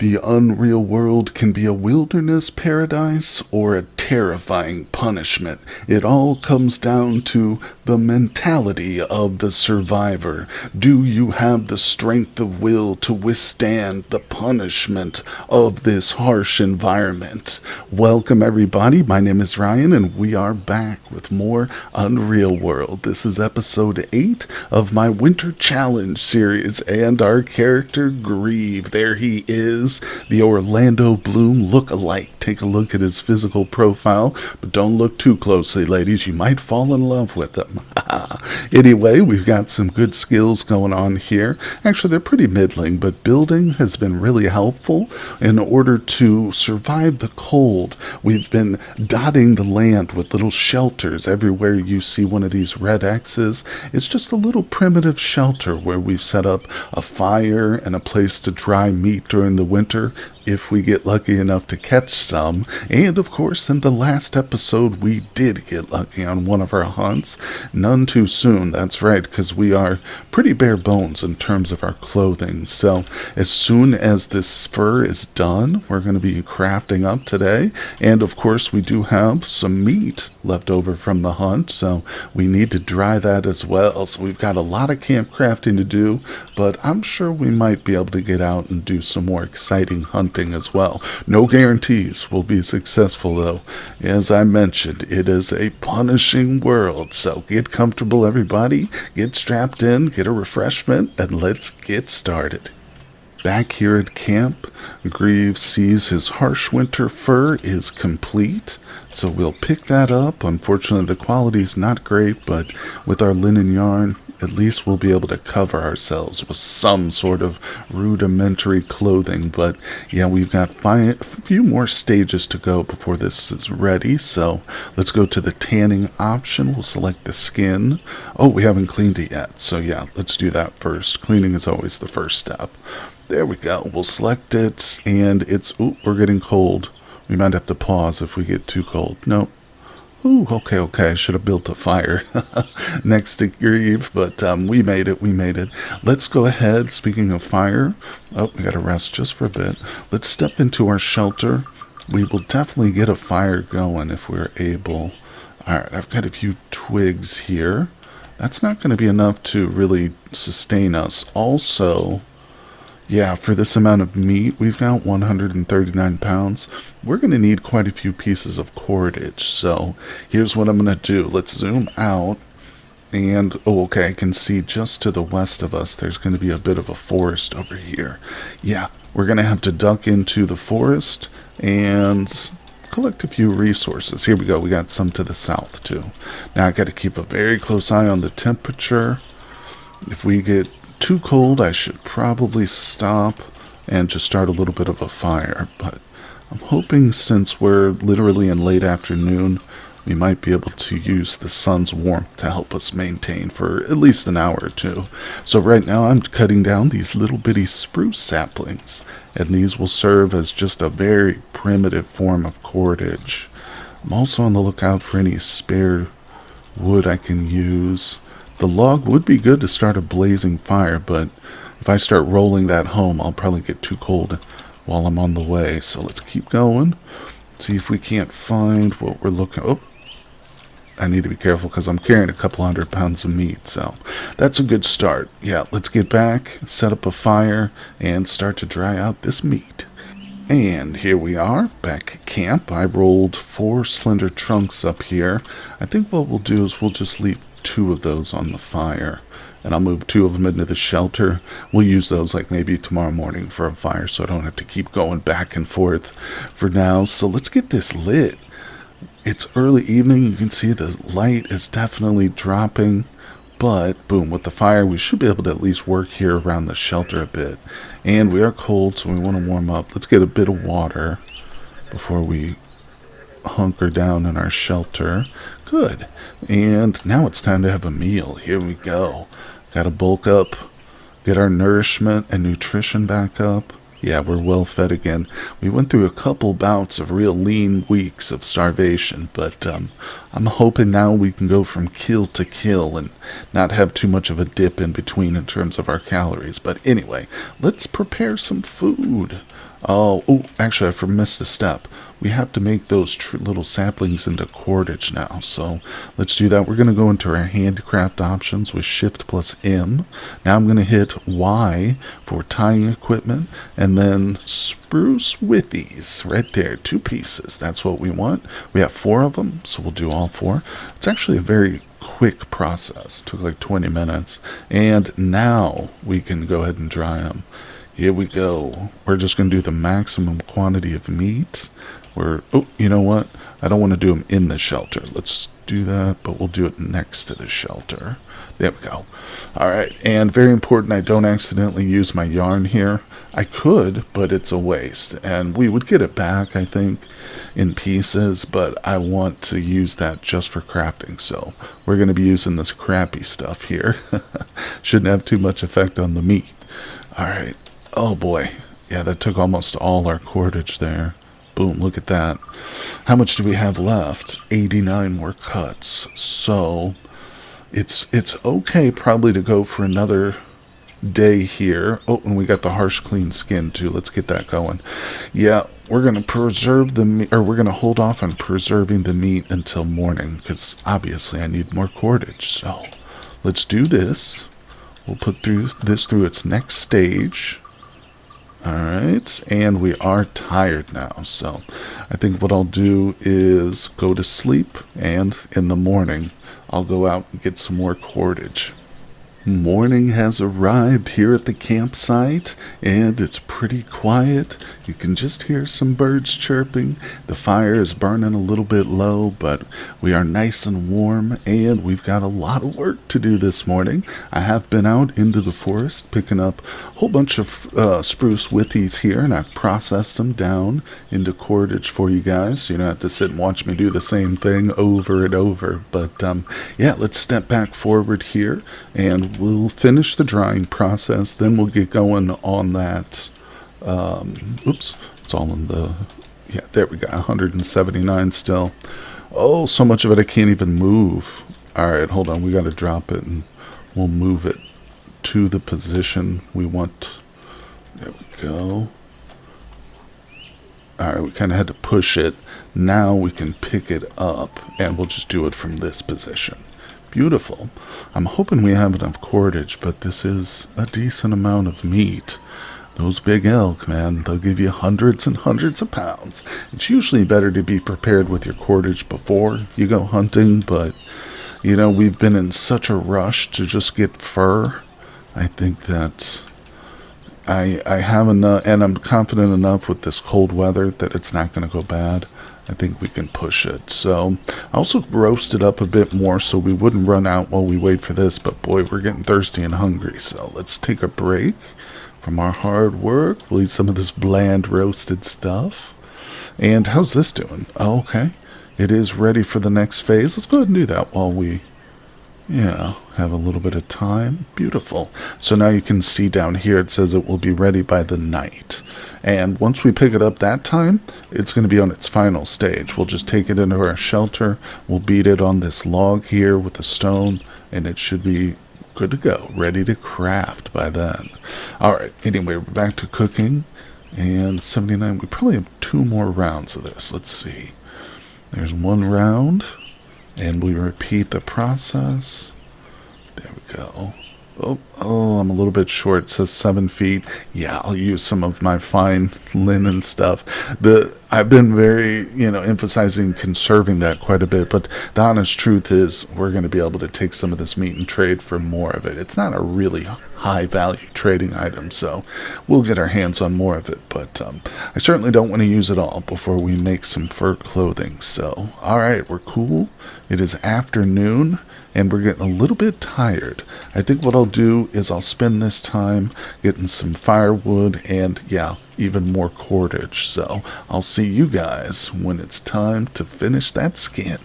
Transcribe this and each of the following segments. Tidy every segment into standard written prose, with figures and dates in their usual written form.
The unreal world can be a wilderness paradise or a terrifying punishment. It all comes down to the mentality of the survivor. Do you have the strength of will to withstand the punishment of this harsh environment? Welcome, everybody. My name is Ryan, and we are back with more Unreal World. This is episode 8 of my Winter Challenge series, and our character, Greeve. There he is, the Orlando Bloom look-alike. Take a look at his physical profile, but don't look too closely, ladies. You might fall in love with him. Anyway, we've got some good skills going on here. Actually, they're pretty middling, but building has been really helpful in order to survive the cold. We've been dotting the land with little shelters. Everywhere you see one of these red X's, it's just a little primitive shelter where we've set up a fire and a place to dry meat during the winter, if we get lucky enough to catch some. And of course, in the last episode, we did get lucky on one of our hunts. None too soon, that's right, because we are pretty bare bones in terms of our clothing. So as soon as this fur is done, we're going to be crafting up today. And of course, we do have some meat left over from the hunt, so we need to dry that as well. So we've got a lot of camp crafting to do, but I'm sure we might be able to get out and do some more exciting hunting as well. No guarantees we'll be successful, though. As I mentioned, it is a punishing world, so get comfortable, everybody. Get strapped in, get a refreshment, and let's get started. Back here at camp, Greave sees his harsh winter fur is complete, so we'll pick that up. Unfortunately, the quality's not great, but with our linen yarn, at least we'll be able to cover ourselves with some sort of rudimentary clothing. But yeah, we've got a few more stages to go before this is ready. So let's go to the tanning option. We'll select the skin. Oh, we haven't cleaned it yet. So yeah, let's do that first. Cleaning is always the first step. There we go. We'll select it, and it's, ooh, we're getting cold. We might have to pause if we get too cold. Nope. Ooh, okay. I should have built a fire next to Greave, but we made it. Let's go ahead. Speaking of fire, oh, we got to rest just for a bit. Let's step into our shelter. We will definitely get a fire going if we're able. All right, I've got a few twigs here. That's not going to be enough to really sustain us. Also, yeah, for this amount of meat, we've got 139 pounds. We're going to need quite a few pieces of cordage. So here's what I'm going to do. Let's zoom out. And, oh, okay, I can see just to the west of us, there's going to be a bit of a forest over here. Yeah, we're going to have to duck into the forest and collect a few resources. Here we go. We got some to the south, too. Now, I got to keep a very close eye on the temperature. If we get too cold, I should probably stop and just start a little bit of a fire, but I'm hoping since we're literally in late afternoon, we might be able to use the sun's warmth to help us maintain for at least an hour or two. So right now I'm cutting down these little bitty spruce saplings, and these will serve as just a very primitive form of cordage. I'm also on the lookout for any spare wood I can use. The log would be good to start a blazing fire, but if I start rolling that home, I'll probably get too cold while I'm on the way. So let's keep going. See if we can't find what we're looking. Oh, I need to be careful because I'm carrying a couple 100 pounds of meat. So that's a good start. Yeah, let's get back, set up a fire, and start to dry out this meat. And here we are, back at camp. I rolled 4 slender trunks up here. I think what we'll do is we'll just leave 2 of those on the fire, and I'll move 2 of them into the shelter. We'll use those like maybe tomorrow morning for a fire, so I don't have to keep going back and forth for now. So let's get this lit. It's early evening. You can see the light is definitely dropping, but boom, with the fire we should be able to at least work here around the shelter a bit. And we are cold, so we want to warm up. Let's get a bit of water before we hunker down in our shelter. Good. And now it's time to have a meal. Here we go. Gotta bulk up, get our nourishment and nutrition back up. Yeah, we're well fed again. We went through a couple bouts of real lean weeks of starvation, but I'm hoping now we can go from kill to kill and not have too much of a dip in between in terms of our calories. But anyway, let's prepare some food. Oh, actually, I missed a step. We have to make those little saplings into cordage now. So let's do that. We're going to go into our handcraft options with Shift plus M. Now I'm going to hit Y for tying equipment, and then spruce withies right there. 2 pieces. That's what we want. We have 4 of them, so we'll do all 4. It's actually a very quick process. It took like 20 minutes. And now we can go ahead and dry them. Here we go. We're just going to do the maximum quantity of meat. Oh, you know what? I don't want to do them in the shelter. Let's do that, but we'll do it next to the shelter. There we go. All right, and very important, I don't accidentally use my yarn here. I could, but it's a waste, and we would get it back, I think, in pieces, but I want to use that just for crafting, so we're going to be using this crappy stuff here. Shouldn't have too much effect on the meat. All right. Oh, boy. Yeah, that took almost all our cordage there. Boom, look at that. How much do we have left? 89 more cuts. So it's okay probably to go for another day here. Oh, and we got the harsh clean skin too. Let's get that going. Yeah, we're going to preserve the meat, or we're going to hold off on preserving the meat until morning because obviously I need more cordage. So let's do this. We'll put this through its next stage. Alright, and we are tired now, so I think what I'll do is go to sleep, and in the morning, I'll go out and get some more cordage. Morning has arrived here at the campsite, and it's pretty quiet. You can just hear some birds chirping. The fire is burning a little bit low, but we are nice and warm, and we've got a lot of work to do this morning. I have been out into the forest picking up a whole bunch of spruce withies here, and I've processed them down into cordage for you guys, so you don't have to sit and watch me do the same thing over and over. But yeah, let's step back forward here, and we'll finish the drying process, then we'll get going on that. Oops, it's all in the, yeah, there we go, 179 still. Oh, so much of it I can't even move. Alright, hold on, we got to drop it, and we'll move it to the position we want. There we go. Alright, we kind of had to push it. Now we can pick it up, and we'll just do it from this position. Beautiful. I'm hoping we have enough cordage, but this is a decent amount of meat. Those big elk, man, they'll give you hundreds and hundreds of pounds. It's usually better to be prepared with your cordage before you go hunting, but, you know, we've been in such a rush to just get fur. I think that I have enough, and I'm confident enough with this cold weather that it's not going to go bad. I think we can push it. So I also roasted up a bit more so we wouldn't run out while we wait for this, but boy, we're getting thirsty and hungry, so let's take a break from our hard work. We'll eat some of this bland roasted stuff. And how's this doing? Oh, okay, it is ready for the next phase. Let's go ahead and do that while we have a little bit of time. Beautiful. So now you can see down here it says it will be ready by the night. And once we pick it up that time, it's going to be on its final stage. We'll just take it into our shelter. We'll beat it on this log here with a stone, and it should be good to go, ready to craft by then. Alright, anyway, we're back to cooking. And 79, we probably have 2 more rounds of this. Let's see. There's 1 round. And we repeat the process. There we go. Oh, I'm a little bit short. It says 7 feet. Yeah, I'll use some of my fine linen stuff. I've been very, emphasizing conserving that quite a bit, but the honest truth is we're going to be able to take some of this meat and trade for more of it. It's not a really high value trading item, so we'll get our hands on more of it, but I certainly don't want to use it all before we make some fur clothing. So, alright, we're cool. It is afternoon, and we're getting a little bit tired. I think what I'll do is I'll spend this time getting some firewood and, even more cordage. So I'll see you guys when it's time to finish that skin.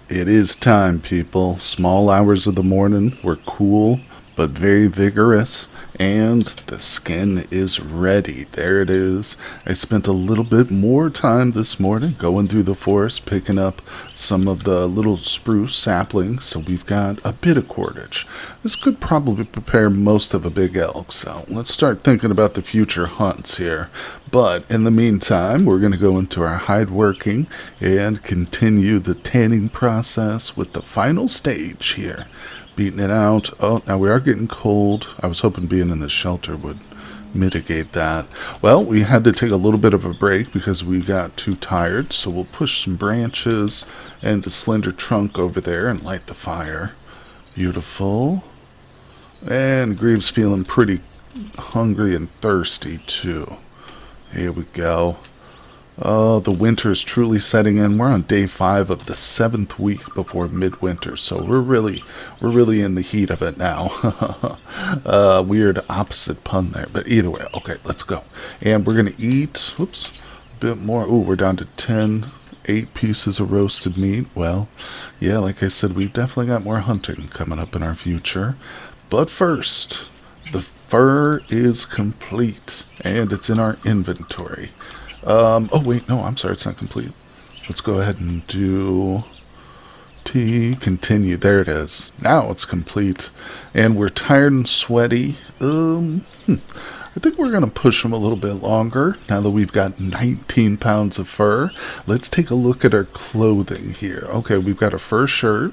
It is time, people. Small hours of the morning. We're cool, but very vigorous. And the skin is ready. There it is. I spent a little bit more time this morning going through the forest, picking up some of the little spruce saplings, so we've got a bit of cordage. This could probably prepare most of a big elk, so let's start thinking about the future hunts here. But in the meantime, we're going to go into our hide working and continue the tanning process with the final stage here. Beating it out. Oh, now we are getting cold. I was hoping being in the shelter would mitigate that. Well, we had to take a little bit of a break because we got too tired, so we'll push some branches and the slender trunk over there and light the fire. Beautiful. And Greave's feeling pretty hungry and thirsty too. Here we go. Oh, the winter is truly setting in. We're on day 5 of the 7th week before midwinter, so we're really in the heat of it now. Weird opposite pun there, but either way, okay, let's go. And we're gonna eat. Whoops, a bit more. Ooh, we're down to 8 pieces of roasted meat. Well, yeah, like I said, we've definitely got more hunting coming up in our future. But first, the fur is complete, and it's in our inventory. Oh wait, no, I'm sorry, it's not complete. Let's go ahead and do continue. There it is. Now it's complete. And we're tired and sweaty. I think we're going to push them a little bit longer now that we've got 19 pounds of fur. Let's take a look at our clothing here. Okay, we've got a fur shirt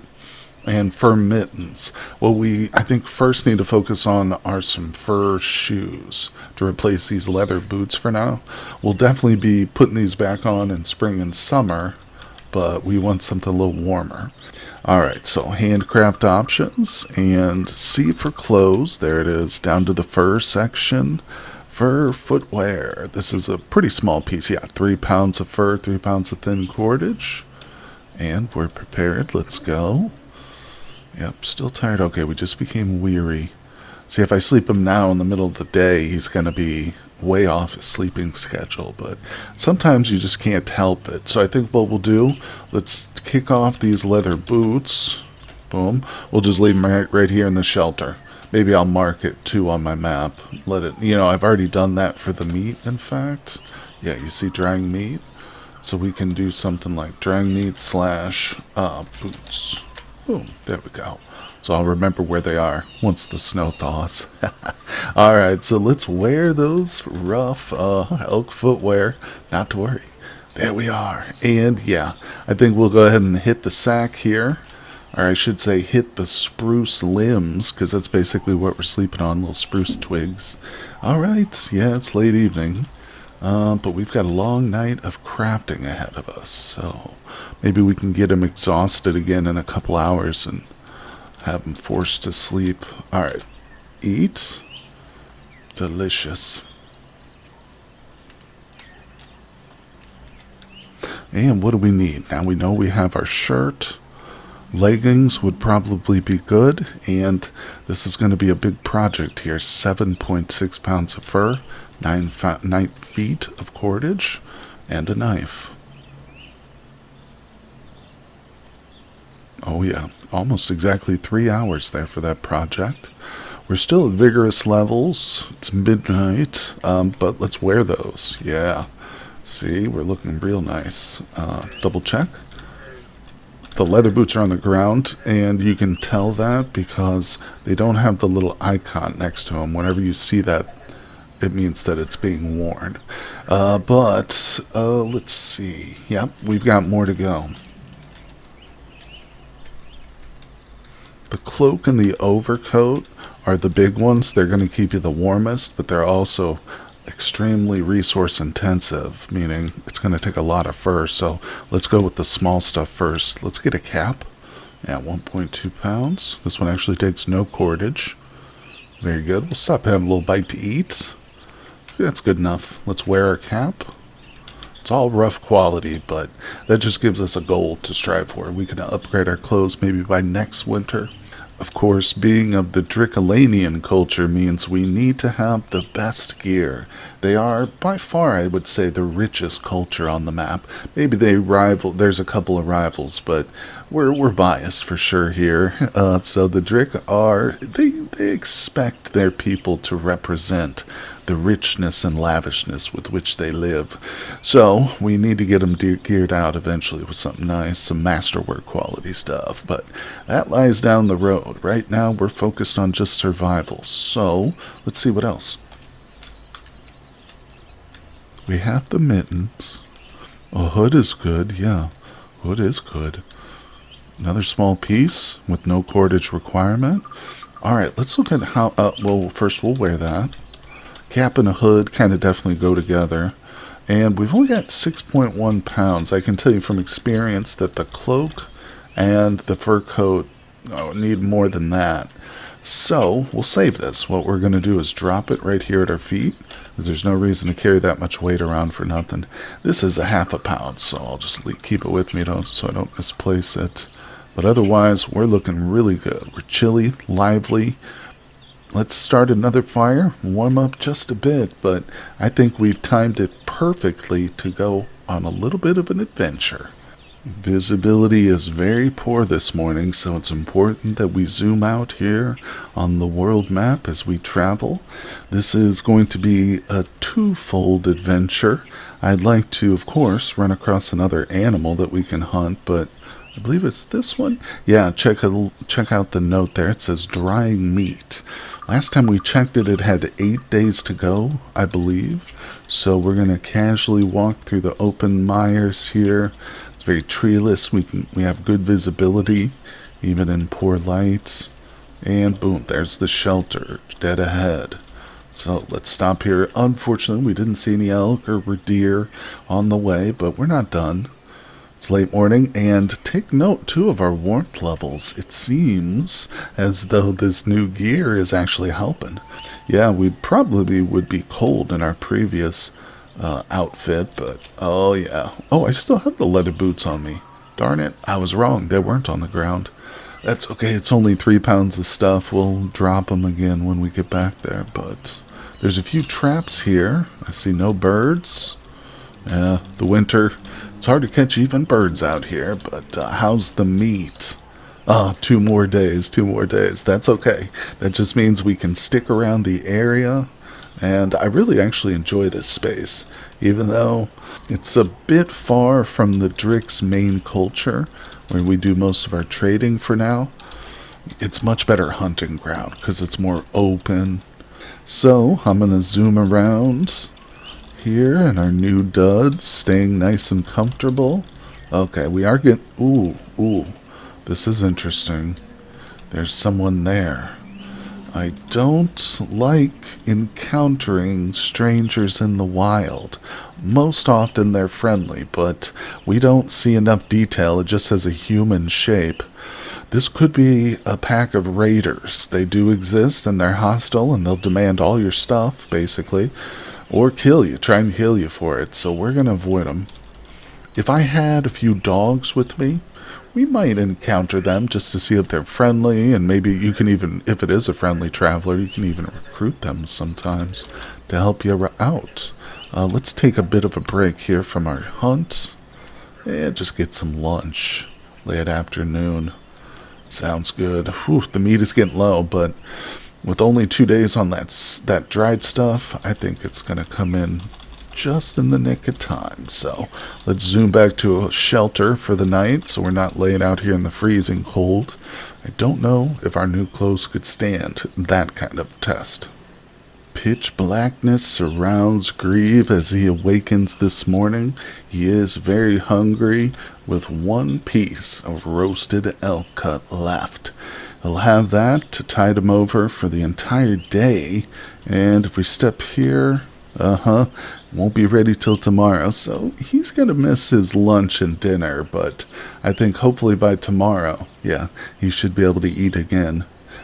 and fur mittens. What we, I think, first need to focus on are some fur shoes to replace these leather boots for now. We'll definitely be putting these back on in spring and summer, but we want something a little warmer. Alright, so handcraft options and C for clothes. There it is, down to the fur section. Fur footwear. This is a pretty small piece. Yeah, 3 pounds of fur, 3 pounds of thin cordage. And we're prepared. Let's go. Yep, still tired. Okay, we just became weary. See, if I sleep him now in the middle of the day, he's going to be way off his sleeping schedule. But sometimes you just can't help it. So I think what we'll do, let's kick off these leather boots. Boom. We'll just leave them right here in the shelter. Maybe I'll mark it, too, on my map. Let it, I've already done that for the meat, in fact. Yeah, you see drying meat? So we can do something like drying meat / boots. Boom, there we go. So I'll remember where they are once the snow thaws. Alright, so let's wear those rough elk footwear. Not to worry. There we are. And yeah, I think we'll go ahead and hit the sack here. Or I should say hit the spruce limbs, because that's basically what we're sleeping on, little spruce twigs. Alright, yeah, it's late evening. But we've got a long night of crafting ahead of us, so maybe we can get him exhausted again in a couple hours and have him forced to sleep. Alright, eat. Delicious. And what do we need? Now we know we have our shirt. Leggings would probably be good, and this is going to be a big project here. 7.6 pounds of fur, 9 feet of cordage, and a knife. Oh yeah, almost exactly 3 hours there for that project. We're still at vigorous levels. It's midnight, but let's wear those. Yeah, see, we're looking real nice. Double check. The leather boots are on the ground, and you can tell that because they don't have the little icon next to them. Whenever you see that, it means that it's being worn. But let's see. Yep, we've got more to go. The cloak and the overcoat are the big ones. They're going to keep you the warmest, but they're also extremely resource intensive, meaning it's going to take a lot of fur. So let's go with the small stuff first. Let's get a cap. Yeah, 1.2 pounds. This one actually takes no cordage. Very good. We'll stop having a little bite to eat. That's good enough. Let's wear our cap. It's all rough quality, but that just gives us a goal to strive for. We can upgrade our clothes maybe by next winter. Of course, being of the Drickalanian culture means we need to have the best gear. They are, by far, I would say, the richest culture on the map. Maybe they rival, there's a couple of rivals, but we're biased for sure here. So the Drick are, they expect their people to represent the richness and lavishness with which they live. So we need to get them geared out eventually with something nice, some masterwork quality stuff. But that lies down the road. Right now we're focused on just survival. So let's see what else. We have the mittens. A hood is good, yeah. Hood is good. Another small piece with no cordage requirement. Alright, let's look at how, well, first we'll wear that. Cap and a hood kind of definitely go together. And we've only got 6.1 pounds. I can tell you from experience that the cloak and the fur coat need more than that. So we'll save this. What we're going to do is drop it right here at our feet, because there's no reason to carry that much weight around for nothing. This is a half a pound, so I'll just keep it with me so I don't misplace it. But otherwise, we're looking really good. We're chilly, lively. Let's start another fire, warm up just a bit, but I think we've timed it perfectly to go on a little bit of an adventure. Visibility is very poor this morning, so it's important that we zoom out here on the world map as we travel. This is going to be a twofold adventure. I'd like to, of course, run across another animal that we can hunt, but I believe it's this one. Yeah, check out the note there. It says drying meat. Last time we checked it, it had 8 days to go, I believe. So we're going to casually walk through the open mires here. It's very treeless. We have good visibility, even in poor lights. And boom, there's the shelter, dead ahead. So let's stop here. Unfortunately, we didn't see any elk or deer on the way, but we're not done. It's late morning, and take note, too, of our warmth levels. It seems as though this new gear is actually helping. Yeah, we probably would be cold in our previous outfit, but oh yeah. Oh, I still have the leather boots on me. Darn it, I was wrong. They weren't on the ground. That's okay. It's only 3 pounds of stuff. We'll drop them again when we get back there, but there's a few traps here. I see no birds. Yeah, the winter... It's hard to catch even birds out here, but how's the meat? 2 more days, 2 more days. That's okay. That just means we can stick around the area, and I really actually enjoy this space, even though it's a bit far from the Drick's main culture, where we do most of our trading for now. It's much better hunting ground, because it's more open. So, I'm going to zoom around here in our new duds, staying nice and comfortable. Okay, we are getting... Ooh, this is interesting. There's someone there. I don't like encountering strangers in the wild. Most often they're friendly, but we don't see enough detail. It just has a human shape. This could be a pack of raiders. They do exist, and they're hostile, and they'll demand all your stuff, basically. Or kill you, try and kill you for it, so we're going to avoid them. If I had a few dogs with me, we might encounter them just to see if they're friendly, and maybe you can even, if it is a friendly traveler, you can even recruit them sometimes to help you out. Let's take a bit of a break here from our hunt, and just get some lunch. Late afternoon. Sounds good. Whew, the meat is getting low, but... with only 2 days on that dried stuff, I think it's going to come in just in the nick of time. So let's zoom back to a shelter for the night so we're not laying out here in the freezing cold. I don't know if our new clothes could stand that kind of test. Pitch blackness surrounds Greeve as he awakens this morning. He is very hungry with 1 piece of roasted elk cut left. He'll have that to tide him over for the entire day, and if we step here, won't be ready till tomorrow, so he's gonna miss his lunch and dinner, but I think hopefully by tomorrow, yeah, he should be able to eat again.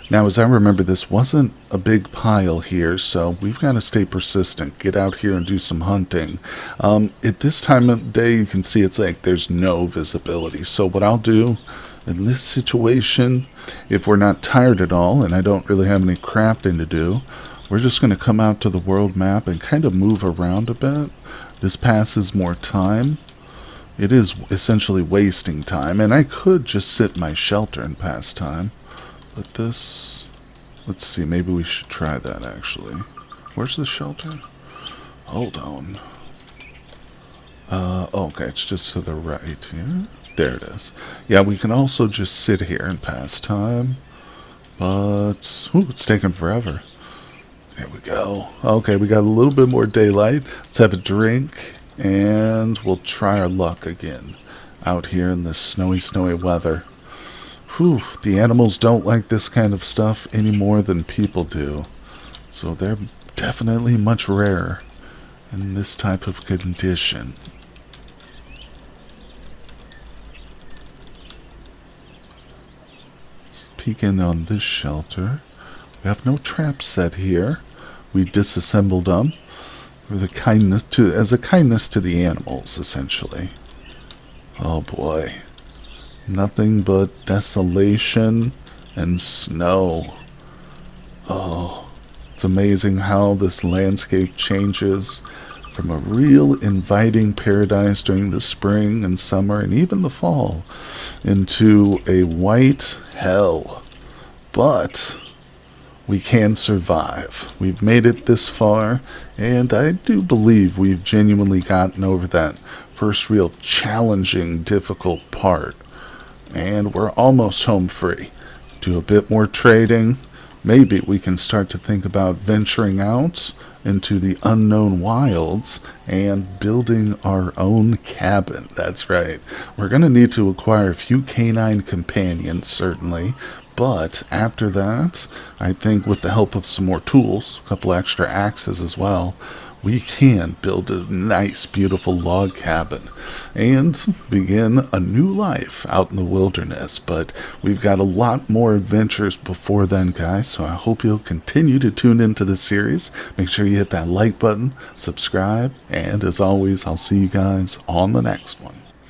Now, as I remember, this wasn't a big pile here, so we've got to stay persistent, get out here and do some hunting. At this time of day, you can see it's like there's no visibility, so what I'll do In this situation, if we're not tired at all and I don't really have any crafting to do, we're just going to come out to the world map and kind of move around a bit. This passes more time. It is essentially wasting time, and I could just sit in my shelter and pass time. But this... let's see, maybe we should try that actually. Where's the shelter? Hold on. Okay, it's just to the right here. There it is. Yeah, we can also just sit here and pass time. But, ooh, it's taking forever. There we go. Okay, we got a little bit more daylight. Let's have a drink, and we'll try our luck again out here in this snowy weather. Whew, the animals don't like this kind of stuff any more than people do. So they're definitely much rarer in this type of condition. Let's peek in on this shelter. We have no traps set here. We disassembled them for the as a kindness to the animals, essentially. Oh boy. Nothing but desolation and snow. Oh, it's amazing how this landscape changes from a real inviting paradise during the spring and summer and even the fall into a white hell. But we can survive. We've made it this far, and I do believe we've genuinely gotten over that first real challenging, difficult part. And we're almost home free. Do a bit more trading. Maybe we can start to think about venturing out into the unknown wilds and building our own cabin. That's right. We're going to need to acquire a few canine companions, certainly. But after that, I think with the help of some more tools, a couple extra axes as well, we can build a nice, beautiful log cabin and begin a new life out in the wilderness. But we've got a lot more adventures before then, guys, so I hope you'll continue to tune into the series. Make sure you hit that like button, subscribe, and as always, I'll see you guys on the next one.